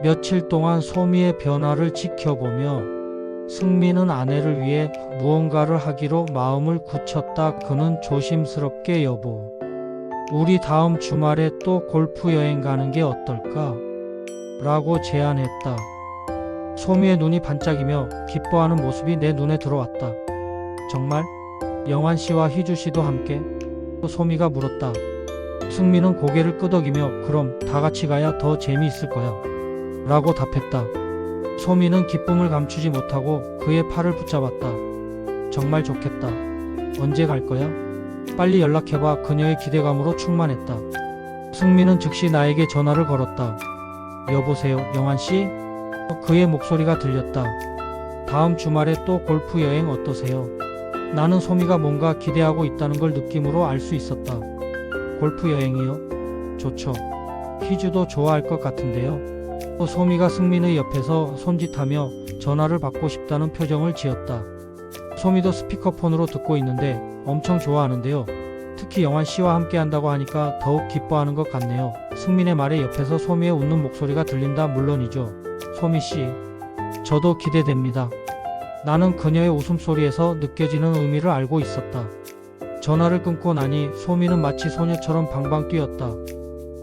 며칠 동안 소미의 변화를 지켜보며 승민은 아내를 위해 무언가를 하기로 마음을 굳혔다. 그는 조심스럽게 여보, 우리 다음 주말에 또 골프 여행 가는 게 어떨까? 라고 제안했다. 소미의 눈이 반짝이며 기뻐하는 모습이 내 눈에 들어왔다. 정말? 영환 씨와 희주 씨도 함께? 소미가 물었다. 승민은 고개를 끄덕이며 그럼 다 같이 가야 더 재미있을 거야. 라고 답했다. 소미는 기쁨을 감추지 못하고 그의 팔을 붙잡았다. 정말 좋겠다. 언제 갈 거야? 빨리 연락해봐. 그녀의 기대감으로 충만했다. 승민은 즉시 나에게 전화를 걸었다. 여보세요, 영환 씨? 그의 목소리가 들렸다. 다음 주말에 또 골프 여행 어떠세요? 나는 소미가 뭔가 기대하고 있다는 걸 느낌으로 알 수 있었다. 골프 여행이요? 좋죠. 희주도 좋아할 것 같은데요. 소미가 승민의 옆에서 손짓하며 전화를 받고 싶다는 표정을 지었다. 소미도 스피커폰으로 듣고 있는데 엄청 좋아하는데요. 특히 영환 씨와 함께 한다고 하니까 더욱 기뻐하는 것 같네요. 승민의 말에 옆에서 소미의 웃는 목소리가 들린다. 물론이죠. 소미 씨, 저도 기대됩니다. 나는 그녀의 웃음소리에서 느껴지는 의미를 알고 있었다. 전화를 끊고 나니 소미는 마치 소녀처럼 방방 뛰었다.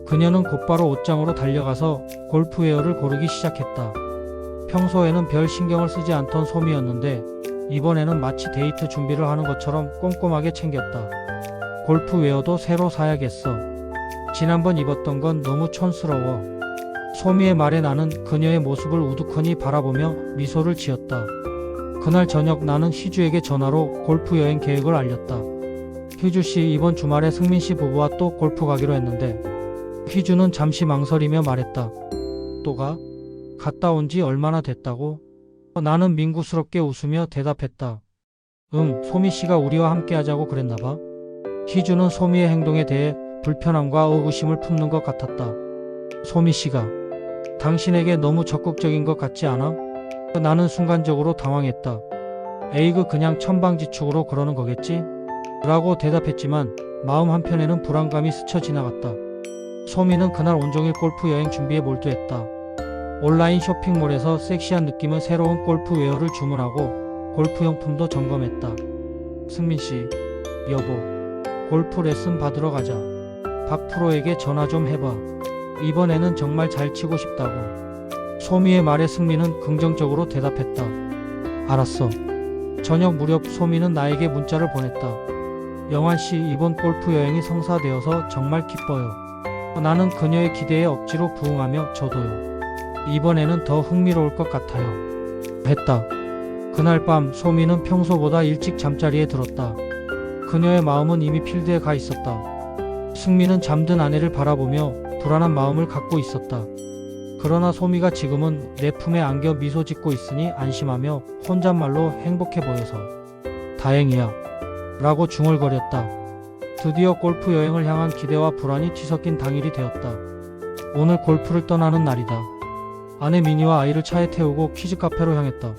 그녀는 곧바로 옷장으로 달려가서 골프웨어를 고르기 시작했다. 평소에는 별 신경을 쓰지 않던 소미였는데 이번에는 마치 데이트 준비를 하는 것처럼 꼼꼼하게 챙겼다. 골프웨어도 새로 사야겠어. 지난번 입었던 건 너무 촌스러워. 소미의 말에 나는 그녀의 모습을 우두커니 바라보며 미소를 지었다. 그날 저녁 나는 희주에게 전화로 골프 여행 계획을 알렸다. 희주씨, 이번 주말에 승민씨 부부와 또 골프 가기로 했는데. 희주는 잠시 망설이며 말했다. 또 가? 갔다 온 지 얼마나 됐다고? 나는 민구스럽게 웃으며 대답했다. 소미씨가 우리와 함께 하자고 그랬나봐. 희주는 소미의 행동에 대해 불편함과 의구심을 품는 것 같았다. 소미씨가 당신에게 너무 적극적인 것 같지 않아? 나는 순간적으로 당황했다. 에이그 그냥 천방지축으로 그러는 거겠지? 라고 대답했지만 마음 한편에는 불안감이 스쳐 지나갔다. 소미는 그날 온종일 골프 여행 준비에 몰두했다. 온라인 쇼핑몰에서 섹시한 느낌의 새로운 골프웨어를 주문하고 골프용품도 점검했다. 승민씨, 여보, 골프 레슨 받으러 가자. 박 프로에게 전화 좀 해봐. 이번에는 정말 잘 치고 싶다고. 소미의 말에 승민은 긍정적으로 대답했다. 알았어. 저녁 무렵 소미는 나에게 문자를 보냈다. 영환씨, 이번 골프 여행이 성사되어서 정말 기뻐요. 나는 그녀의 기대에 억지로 부응하며 저도요. 이번에는 더 흥미로울 것 같아요. 했다. 그날 밤 소미는 평소보다 일찍 잠자리에 들었다. 그녀의 마음은 이미 필드에 가 있었다. 승민은 잠든 아내를 바라보며 불안한 마음을 갖고 있었다. 그러나 소미가 지금은 내 품에 안겨 미소 짓고 있으니 안심하며 혼잣말로 행복해 보여서 다행이야 라고 중얼거렸다. 드디어 골프 여행을 향한 기대와 불안이 뒤섞인 당일이 되었다. 오늘 골프를 떠나는 날이다. 아내 미니와 아이를 차에 태우고 키즈 카페로 향했다.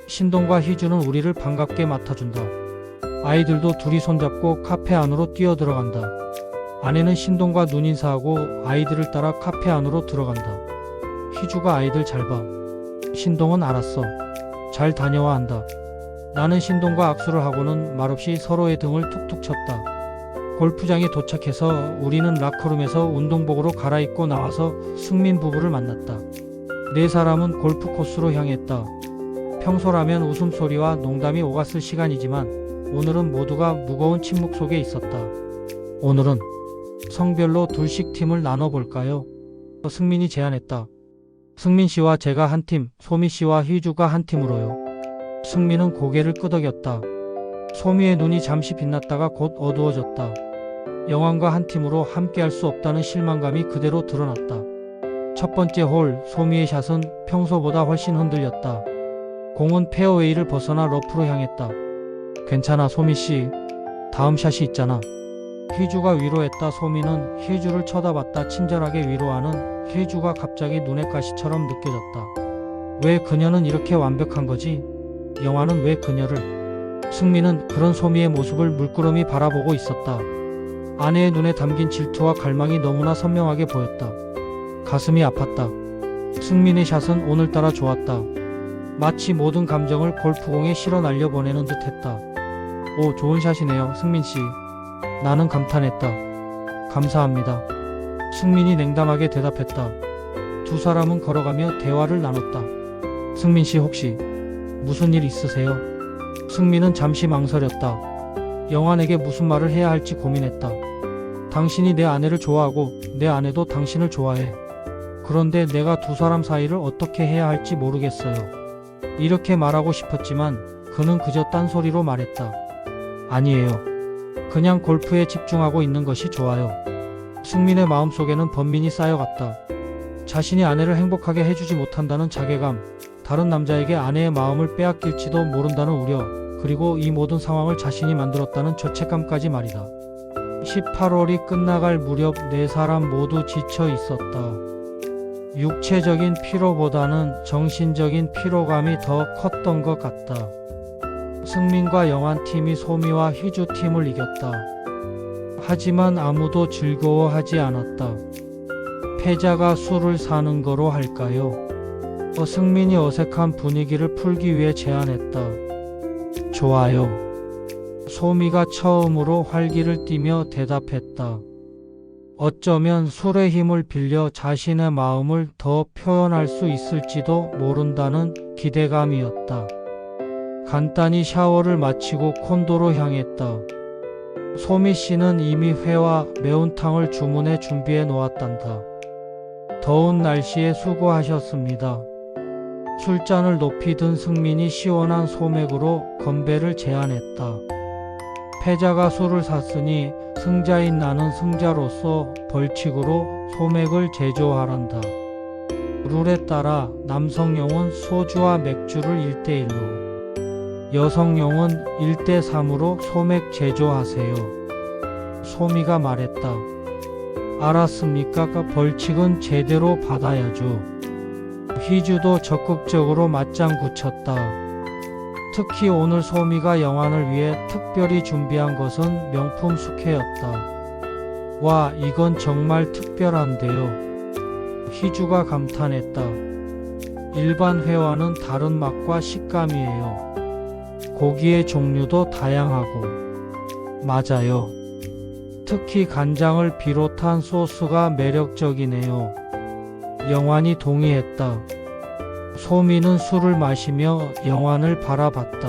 신동과 희주는 우리를 반갑게 맡아준다. 아이들도 둘이 손잡고 카페 안으로 뛰어들어간다. 아내는 신동과 눈인사하고 아이들을 따라 카페 안으로 들어간다. 희주가 아이들 잘 봐. 신동은 알았어. 잘 다녀와 한다. 나는 신동과 악수를 하고는 말없이 서로의 등을 툭툭 쳤다. 골프장에 도착해서 우리는 라커룸에서 운동복으로 갈아입고 나와서 승민 부부를 만났다. 네 사람은 골프 코스로 향했다. 평소라면 웃음소리와 농담이 오갔을 시간이지만 오늘은 모두가 무거운 침묵 속에 있었다. 오늘은 성별로 둘씩 팀을 나눠볼까요? 승민이 제안했다. 승민 씨와 제가 한 팀, 소미 씨와 희주가 한 팀으로요. 승민은 고개를 끄덕였다. 소미의 눈이 잠시 빛났다가 곧 어두워졌다. 영환과 한 팀으로 함께 할 수 없다는 실망감이 그대로 드러났다. 첫 번째 홀, 소미의 샷은 평소보다 훨씬 흔들렸다. 공은 페어웨이를 벗어나 러프로 향했다. 괜찮아, 소미씨. 다음 샷이 있잖아. 희주가 위로했다. 소미는 희주를 쳐다봤다. 친절하게 위로하는 희주가 갑자기 눈의 가시처럼 느껴졌다. 왜 그녀는 이렇게 완벽한 거지? 영환은 왜 그녀를? 승민은 그런 소미의 모습을 물끄러미 바라보고 있었다. 아내의 눈에 담긴 질투와 갈망이 너무나 선명하게 보였다. 가슴이 아팠다. 승민의 샷은 오늘따라 좋았다. 마치 모든 감정을 골프공에 실어 날려보내는 듯 했다. 오, 좋은 샷이네요, 승민씨. 나는 감탄했다. 감사합니다. 승민이 냉담하게 대답했다. 두 사람은 걸어가며 대화를 나눴다. 승민씨 혹시 무슨 일 있으세요? 승민은 잠시 망설였다. 영환에게 무슨 말을 해야 할지 고민했다. 당신이 내 아내를 좋아하고 내 아내도 당신을 좋아해. 그런데 내가 두 사람 사이를 어떻게 해야 할지 모르겠어요. 이렇게 말하고 싶었지만 그는 그저 딴소리로 말했다. 아니에요. 그냥 골프에 집중하고 있는 것이 좋아요. 승민의 마음속에는 번민이 쌓여갔다. 자신이 아내를 행복하게 해주지 못한다는 자괴감, 다른 남자에게 아내의 마음을 빼앗길지도 모른다는 우려, 그리고 이 모든 상황을 자신이 만들었다는 죄책감까지 말이다. 18홀이 끝나갈 무렵 네 사람 모두 지쳐 있었다. 육체적인 피로보다는 정신적인 피로감이 더 컸던 것 같다. 승민과 영환 팀이 소미와 희주 팀을 이겼다. 하지만 아무도 즐거워하지 않았다. 패자가 술을 사는 거로 할까요? 승민이 어색한 분위기를 풀기 위해 제안했다. 좋아요. 소미가 처음으로 활기를 띠며 대답했다. 어쩌면 술의 힘을 빌려 자신의 마음을 더 표현할 수 있을지도 모른다는 기대감이었다. 간단히 샤워를 마치고 콘도로 향했다. 소미 씨는 이미 회와 매운탕을 주문해 준비해 놓았단다. 더운 날씨에 수고하셨습니다. 술잔을 높이 든 승민이 시원한 소맥으로 건배를 제안했다. 패자가 술을 샀으니 승자인 나는 승자로서 벌칙으로 소맥을 제조하란다. 룰에 따라 남성용은 소주와 맥주를 1대1로, 여성용은 1대3으로 소맥 제조하세요. 소미가 말했다. 알았습니까? 벌칙은 제대로 받아야죠. 희주도 적극적으로 맞장구 쳤다. 특히 오늘 소미가 영환을 위해 특별히 준비한 것은 명품 숙회였다. 와, 이건 정말 특별한데요. 희주가 감탄했다. 일반 회와는 다른 맛과 식감이에요. 고기의 종류도 다양하고. 맞아요. 특히 간장을 비롯한 소스가 매력적이네요. 영환이 동의했다. 소미는 술을 마시며 영환을 바라봤다.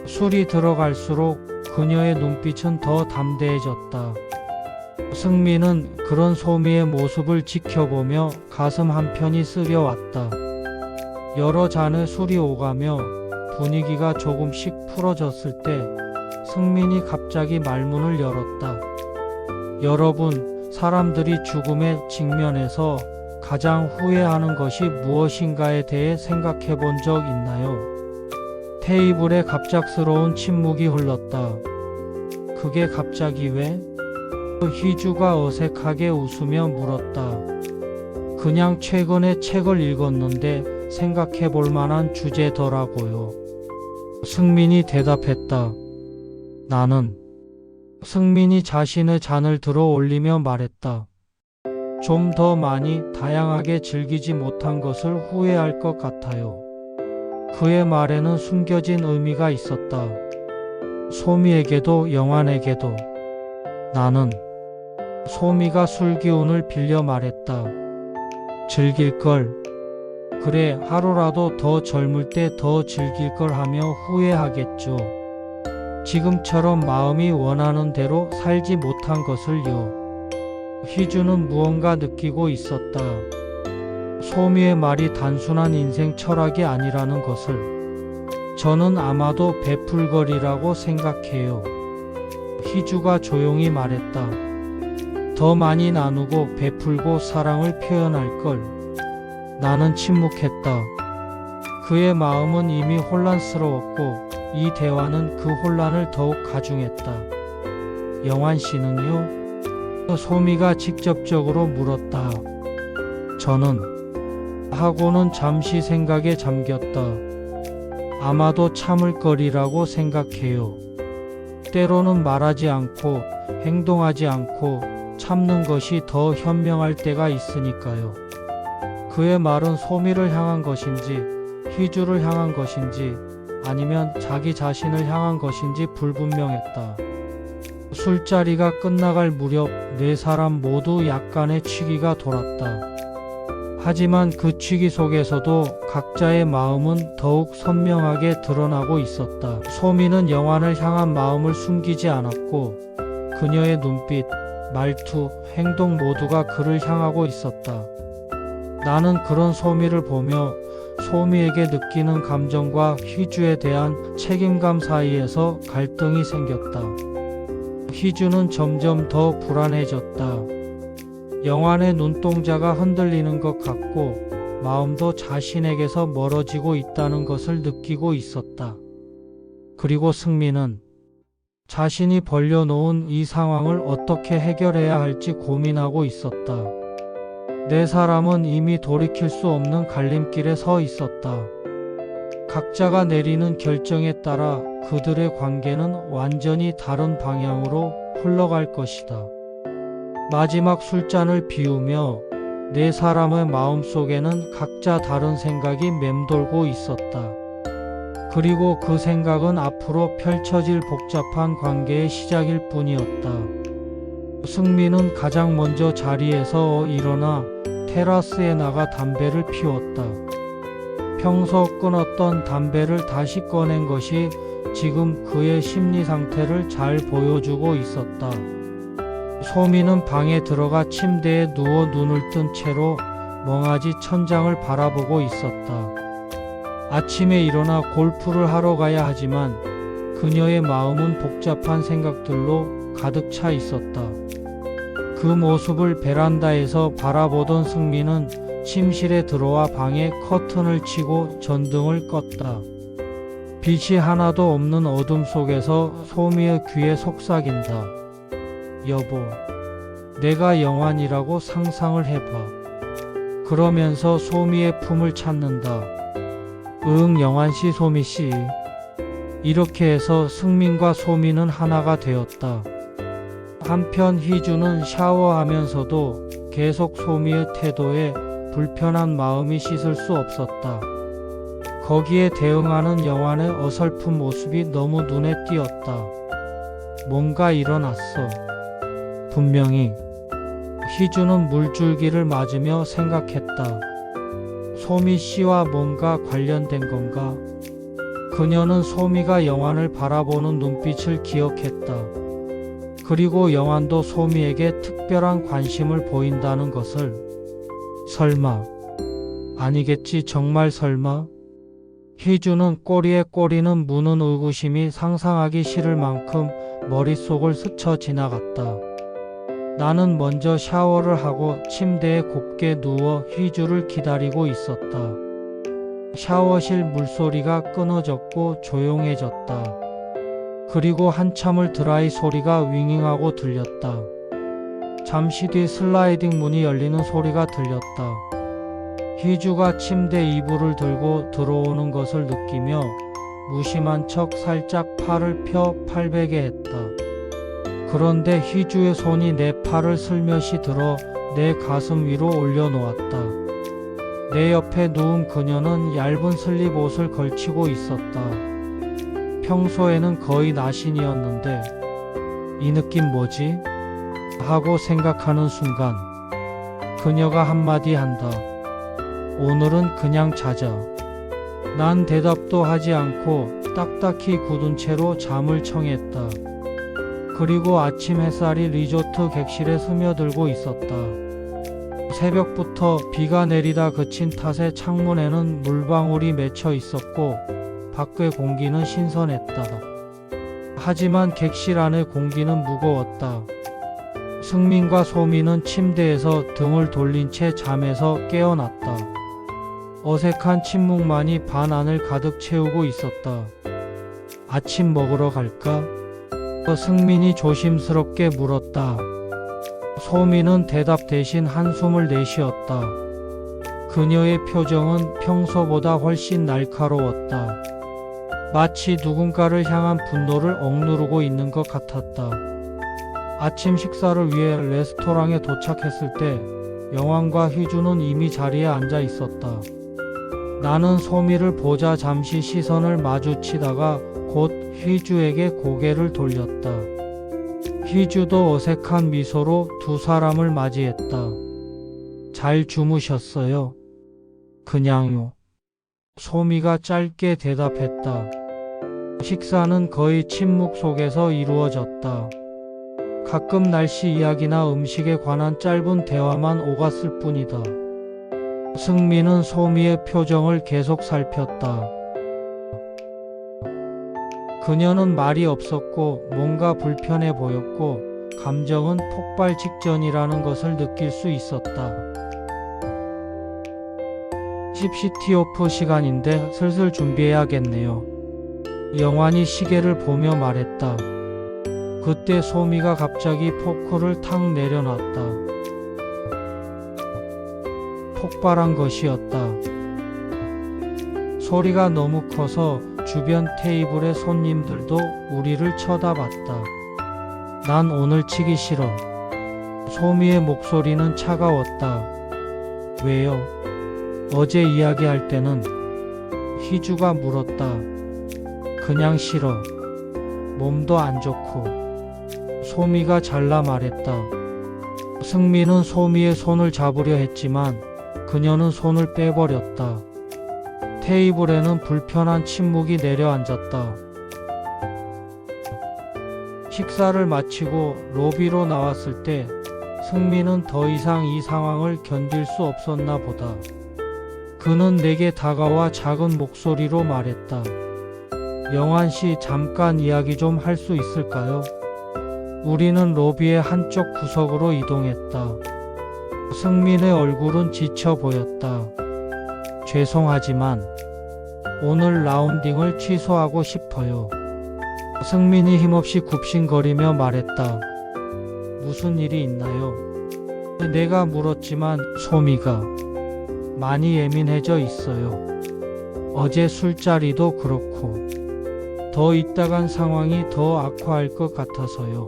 술이 들어갈수록 그녀의 눈빛은 더 담대해졌다. 승민은 그런 소미의 모습을 지켜보며 가슴 한편이 쓰려왔다. 여러 잔의 술이 오가며 분위기가 조금씩 풀어졌을 때 승민이 갑자기 말문을 열었다. 여러분, 사람들이 죽음에 직면해서 가장 후회하는 것이 무엇인가에 대해 생각해 본 적 있나요? 테이블에 갑작스러운 침묵이 흘렀다. 그게 갑자기 왜? 희주가 어색하게 웃으며 물었다. 그냥 최근에 책을 읽었는데 생각해 볼 만한 주제더라고요. 승민이 대답했다. 나는. 승민이 자신의 잔을 들어 올리며 말했다. 좀 더 많이 다양하게 즐기지 못한 것을 후회할 것 같아요. 그의 말에는 숨겨진 의미가 있었다. 소미에게도 영환에게도. 나는. 소미가 술 기운을 빌려 말했다. 즐길 걸. 그래, 하루라도 더 젊을 때 더 즐길 걸 하며 후회하겠죠. 지금처럼 마음이 원하는 대로 살지 못한 것을요. 희주는 무언가 느끼고 있었다. 소미의 말이 단순한 인생 철학이 아니라는 것을. 저는 아마도 베풀거리라고 생각해요. 희주가 조용히 말했다. 더 많이 나누고 베풀고 사랑을 표현할 걸. 나는 침묵했다. 그의 마음은 이미 혼란스러웠고 이 대화는 그 혼란을 더욱 가중했다. 영환 씨는요? 소미가 직접적으로 물었다. 저는. 하고는 잠시 생각에 잠겼다. 아마도 참을 거리라고 생각해요. 때로는 말하지 않고 행동하지 않고 참는 것이 더 현명할 때가 있으니까요. 그의 말은 소미를 향한 것인지 희주를 향한 것인지 아니면 자기 자신을 향한 것인지 불분명했다. 술자리가 끝나갈 무렵 네 사람 모두 약간의 취기가 돌았다. 하지만 그 취기 속에서도 각자의 마음은 더욱 선명하게 드러나고 있었다. 소미는 영환을 향한 마음을 숨기지 않았고 그녀의 눈빛, 말투, 행동 모두가 그를 향하고 있었다. 나는 그런 소미를 보며 소미에게 느끼는 감정과 희주에 대한 책임감 사이에서 갈등이 생겼다. 희주는 점점 더 불안해졌다. 영환의 눈동자가 흔들리는 것 같고 마음도 자신에게서 멀어지고 있다는 것을 느끼고 있었다. 그리고 승민은 자신이 벌려놓은 이 상황을 어떻게 해결해야 할지 고민하고 있었다. 네 사람은 이미 돌이킬 수 없는 갈림길에 서 있었다. 각자가 내리는 결정에 따라 그들의 관계는 완전히 다른 방향으로 흘러갈 것이다. 마지막 술잔을 비우며 네 사람의 마음속에는 각자 다른 생각이 맴돌고 있었다. 그리고 그 생각은 앞으로 펼쳐질 복잡한 관계의 시작일 뿐이었다. 승민은 가장 먼저 자리에서 일어나 테라스에 나가 담배를 피웠다. 평소 끊었던 담배를 다시 꺼낸 것이 지금 그의 심리 상태를 잘 보여주고 있었다. 소미는 방에 들어가 침대에 누워 눈을 뜬 채로 멍하지 천장을 바라보고 있었다. 아침에 일어나 골프를 하러 가야 하지만 그녀의 마음은 복잡한 생각들로 가득 차 있었다. 그 모습을 베란다에서 바라보던 승민은 침실에 들어와 방에 커튼을 치고 전등을 껐다. 빛이 하나도 없는 어둠 속에서 소미의 귀에 속삭인다. 여보, 내가 영환이라고 상상을 해봐. 그러면서 소미의 품을 찾는다. 응, 영환씨, 소미씨. 이렇게 해서 승민과 소미는 하나가 되었다. 한편 희주는 샤워하면서도 계속 소미의 태도에 불편한 마음이 씻을 수 없었다. 거기에 대응하는 영환의 어설픈 모습이 너무 눈에 띄었다. 뭔가 일어났어. 분명히. 희주는 물줄기를 맞으며 생각했다. 소미 씨와 뭔가 관련된 건가? 그녀는 소미가 영환을 바라보는 눈빛을 기억했다. 그리고 영환도 소미에게 특별한 관심을 보인다는 것을. 설마. 아니겠지, 정말 설마? 희주는 꼬리에 꼬리는 무는 의구심이 상상하기 싫을 만큼 머릿속을 스쳐 지나갔다. 나는 먼저 샤워를 하고 침대에 곱게 누워 희주를 기다리고 있었다. 샤워실 물소리가 끊어졌고 조용해졌다. 그리고 한참을 드라이 소리가 윙윙하고 들렸다. 잠시 뒤 슬라이딩 문이 열리는 소리가 들렸다. 희주가 침대 이불을 들고 들어오는 것을 느끼며 무심한 척 살짝 팔을 펴 팔베개 했다. 그런데 희주의 손이 내 팔을 슬며시 들어 내 가슴 위로 올려놓았다. 내 옆에 누운 그녀는 얇은 슬립 옷을 걸치고 있었다. 평소에는 거의 나신이었는데 이 느낌 뭐지? 하고 생각하는 순간 그녀가 한마디 한다. 오늘은 그냥 자자. 난 대답도 하지 않고 딱딱히 굳은 채로 잠을 청했다. 그리고 아침 햇살이 리조트 객실에 스며들고 있었다. 새벽부터 비가 내리다 그친 탓에 창문에는 물방울이 맺혀 있었고 밖의 공기는 신선했다. 하지만 객실 안의 공기는 무거웠다. 승민과 소미는 침대에서 등을 돌린 채 잠에서 깨어났다. 어색한 침묵만이 방 안을 가득 채우고 있었다. 아침 먹으러 갈까? 승민이 조심스럽게 물었다. 소미는 대답 대신 한숨을 내쉬었다. 그녀의 표정은 평소보다 훨씬 날카로웠다. 마치 누군가를 향한 분노를 억누르고 있는 것 같았다. 아침 식사를 위해 레스토랑에 도착했을 때 영환과 휘주는 이미 자리에 앉아 있었다. 나는 소미를 보자 잠시 시선을 마주치다가 곧 휘주에게 고개를 돌렸다. 휘주도 어색한 미소로 두 사람을 맞이했다. 잘 주무셨어요? 그냥요. 소미가 짧게 대답했다. 식사는 거의 침묵 속에서 이루어졌다. 가끔 날씨 이야기나 음식에 관한 짧은 대화만 오갔을 뿐이다. 승민은 소미의 표정을 계속 살폈다. 그녀는 말이 없었고 뭔가 불편해 보였고 감정은 폭발 직전이라는 것을 느낄 수 있었다. 시티오프 시간인데 슬슬 준비해야겠네요. 영환이 시계를 보며 말했다. 그때 소미가 갑자기 포크를 탁 내려놨다. 폭발한 것이었다. 소리가 너무 커서 주변 테이블의 손님들도 우리를 쳐다봤다. 난 오늘 치기 싫어. 소미의 목소리는 차가웠다. 왜요? 어제 이야기할 때는 희주가 물었다. 그냥 싫어. 몸도 안 좋고. 소미가 잘라 말했다. 승민은 소미의 손을 잡으려 했지만 그녀는 손을 빼버렸다. 테이블에는 불편한 침묵이 내려앉았다. 식사를 마치고 로비로 나왔을 때 승민은 더 이상 이 상황을 견딜 수 없었나 보다. 그는 내게 다가와 작은 목소리로 말했다. 영환 씨, 잠깐 이야기 좀 할 수 있을까요? 우리는 로비의 한쪽 구석으로 이동했다. 승민의 얼굴은 지쳐 보였다. 죄송하지만 오늘 라운딩을 취소하고 싶어요. 승민이 힘없이 굽신거리며 말했다. 무슨 일이 있나요? 내가 물었지만 소미가 많이 예민해져 있어요. 어제 술자리도 그렇고 더 있다간 상황이 더 악화할 것 같아서요.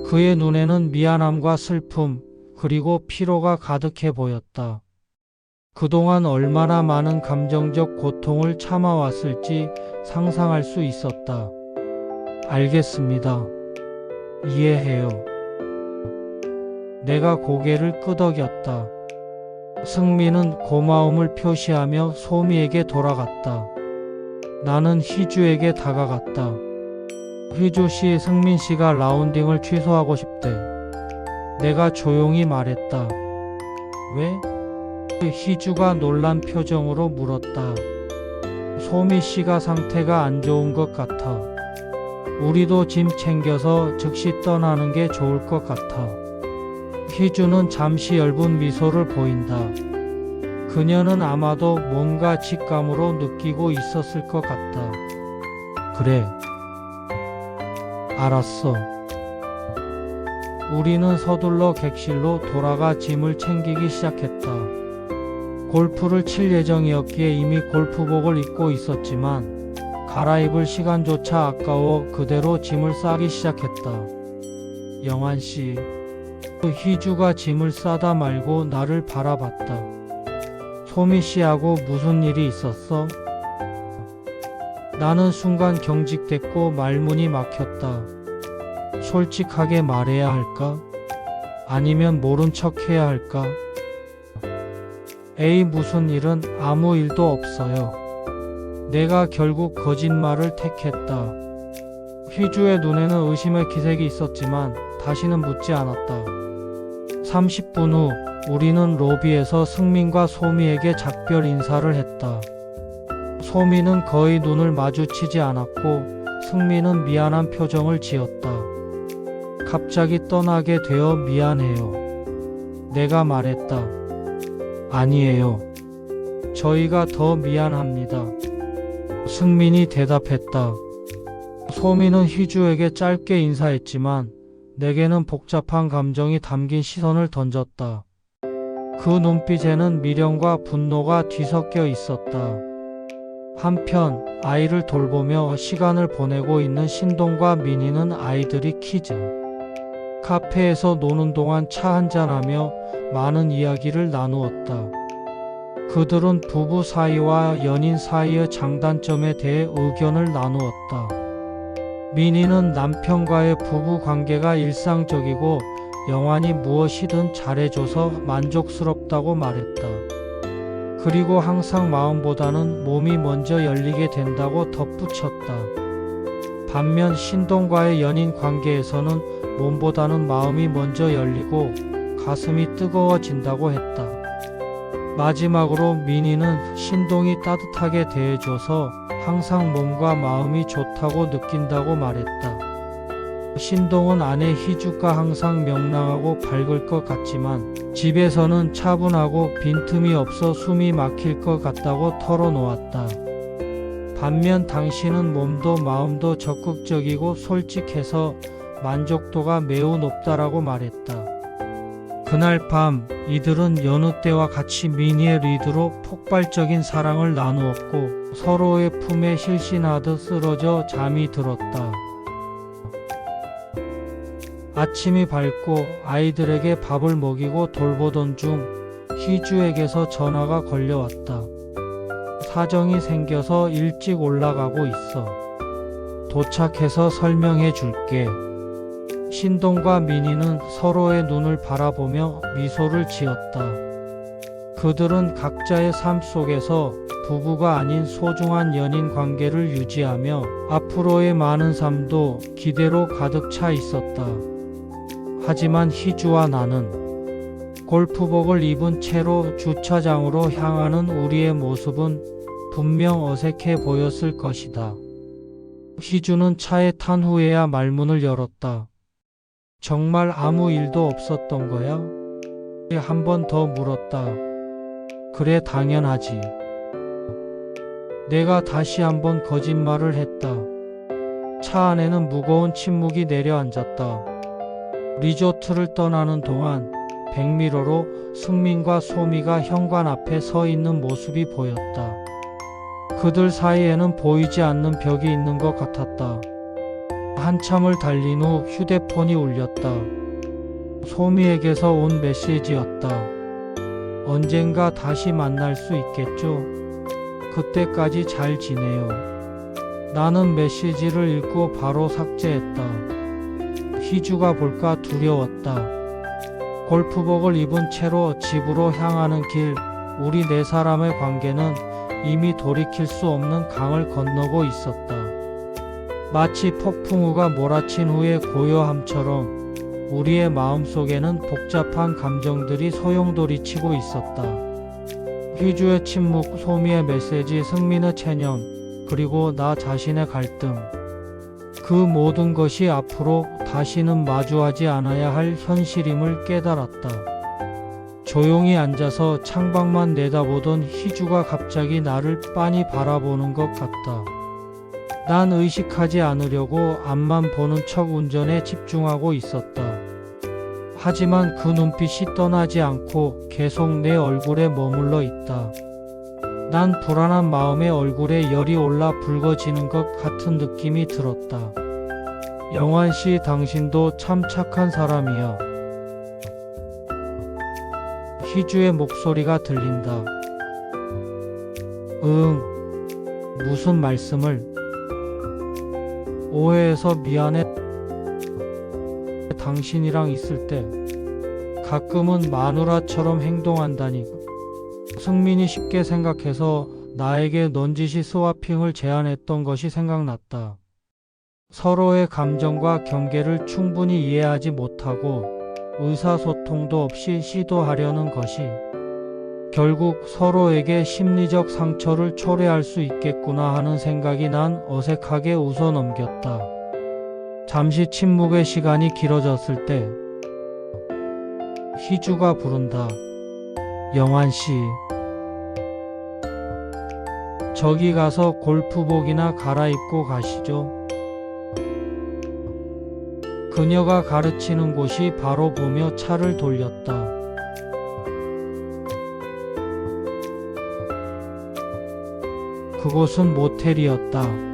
그의 눈에는 미안함과 슬픔 그리고 피로가 가득해 보였다. 그동안 얼마나 많은 감정적 고통을 참아왔을지 상상할 수 있었다. 알겠습니다. 이해해요. 내가 고개를 끄덕였다. 승민은 고마움을 표시하며 소미에게 돌아갔다. 나는 희주에게 다가갔다. 희주 씨, 승민 씨가 라운딩을 취소하고 싶대. 내가 조용히 말했다. 왜? 희주가 놀란 표정으로 물었다. 소미 씨가 상태가 안 좋은 것 같아. 우리도 짐 챙겨서 즉시 떠나는 게 좋을 것 같아. 희주는 잠시 엷은 미소를 보인다. 그녀는 아마도 뭔가 직감으로 느끼고 있었을 것 같다. 그래. 알았어. 우리는 서둘러 객실로 돌아가 짐을 챙기기 시작했다. 골프를 칠 예정이었기에 이미 골프복을 입고 있었지만 갈아입을 시간조차 아까워 그대로 짐을 싸기 시작했다. 영환 씨, 희주가 짐을 싸다 말고 나를 바라봤다. 소미 씨하고 무슨 일이 있었어? 나는 순간 경직됐고 말문이 막혔다. 솔직하게 말해야 할까? 아니면 모른 척 해야 할까? 에이, 무슨 일은 아무 일도 없어요. 내가 결국 거짓말을 택했다. 희주의 눈에는 의심의 기색이 있었지만 다시는 묻지 않았다. 30분 후 우리는 로비에서 승민과 소미에게 작별 인사를 했다. 소미는 거의 눈을 마주치지 않았고 승민은 미안한 표정을 지었다. 갑자기 떠나게 되어 미안해요. 내가 말했다. 아니에요. 저희가 더 미안합니다. 승민이 대답했다. 소미는 희주에게 짧게 인사했지만 내게는 복잡한 감정이 담긴 시선을 던졌다. 그 눈빛에는 미련과 분노가 뒤섞여 있었다. 한편 아이를 돌보며 시간을 보내고 있는 신동과 민희는 아이들이 키즈 카페에서 노는 동안 차 한잔하며 많은 이야기를 나누었다. 그들은 부부 사이와 연인 사이의 장단점에 대해 의견을 나누었다. 민희는 남편과의 부부 관계가 일상적이고 영환이 무엇이든 잘해줘서 만족스럽다고 말했다. 그리고 항상 마음보다는 몸이 먼저 열리게 된다고 덧붙였다. 반면 신동과의 연인 관계에서는 몸보다는 마음이 먼저 열리고 가슴이 뜨거워진다고 했다. 마지막으로 민희는 신동이 따뜻하게 대해줘서 항상 몸과 마음이 좋다고 느낀다고 말했다. 신동은 아내 희주가 항상 명랑하고 밝을 것 같지만 집에서는 차분하고 빈틈이 없어 숨이 막힐 것 같다고 털어놓았다. 반면 당신은 몸도 마음도 적극적이고 솔직해서 만족도가 매우 높다라고 말했다. 그날 밤 이들은 여느 때와 같이 민희의 리드로 폭발적인 사랑을 나누었고 서로의 품에 실신하듯 쓰러져 잠이 들었다. 아침이 밝고 아이들에게 밥을 먹이고 돌보던 중 희주에게서 전화가 걸려왔다. 사정이 생겨서 일찍 올라가고 있어. 도착해서 설명해 줄게. 신동과 민희는 서로의 눈을 바라보며 미소를 지었다. 그들은 각자의 삶 속에서 부부가 아닌 소중한 연인 관계를 유지하며 앞으로의 많은 삶도 기대로 가득 차 있었다. 하지만 희주와 나는 골프복을 입은 채로 주차장으로 향하는 우리의 모습은 분명 어색해 보였을 것이다. 희주는 차에 탄 후에야 말문을 열었다. 정말 아무 일도 없었던 거야? 한 번 더 물었다. 그래, 당연하지. 내가 다시 한번 거짓말을 했다. 차 안에는 무거운 침묵이 내려앉았다. 리조트를 떠나는 동안 백미러로 승민과 소미가 현관 앞에 서 있는 모습이 보였다. 그들 사이에는 보이지 않는 벽이 있는 것 같았다. 한참을 달린 후 휴대폰이 울렸다. 소미에게서 온 메시지였다. 언젠가 다시 만날 수 있겠죠? 그때까지 잘 지내요. 나는 메시지를 읽고 바로 삭제했다. 희주가 볼까 두려웠다. 골프복을 입은 채로 집으로 향하는 길, 우리 네 사람의 관계는 이미 돌이킬 수 없는 강을 건너고 있었다. 마치 폭풍우가 몰아친 후의 고요함처럼 우리의 마음속에는 복잡한 감정들이 소용돌이치고 있었다. 희주의 침묵, 소미의 메시지, 승민의 체념, 그리고 나 자신의 갈등. 그 모든 것이 앞으로 다시는 마주하지 않아야 할 현실임을 깨달았다. 조용히 앉아서 창밖만 내다보던 희주가 갑자기 나를 빤히 바라보는 것 같다. 난 의식하지 않으려고 앞만 보는 척 운전에 집중하고 있었다. 하지만 그 눈빛이 떠나지 않고 계속 내 얼굴에 머물러 있다. 난 불안한 마음에 얼굴에 열이 올라 붉어지는 것 같은 느낌이 들었다. 영환 씨, 당신도 참 착한 사람이야. 희주의 목소리가 들린다. 무슨 말씀을? 오해해서 미안해. 당신이랑 있을 때 가끔은 마누라처럼 행동한다니. 승민이 쉽게 생각해서 나에게 넌지시 스와핑을 제안했던 것이 생각났다. 서로의 감정과 경계를 충분히 이해하지 못하고 의사소통도 없이 시도하려는 것이 결국 서로에게 심리적 상처를 초래할 수 있겠구나 하는 생각이 난 어색하게 웃어넘겼다. 잠시 침묵의 시간이 길어졌을 때 희주가 부른다. 영환 씨. 저기 가서 골프복이나 갈아입고 가시죠. 그녀가 가르치는 곳이 바로 보며 차를 돌렸다. 그곳은 모텔이었다.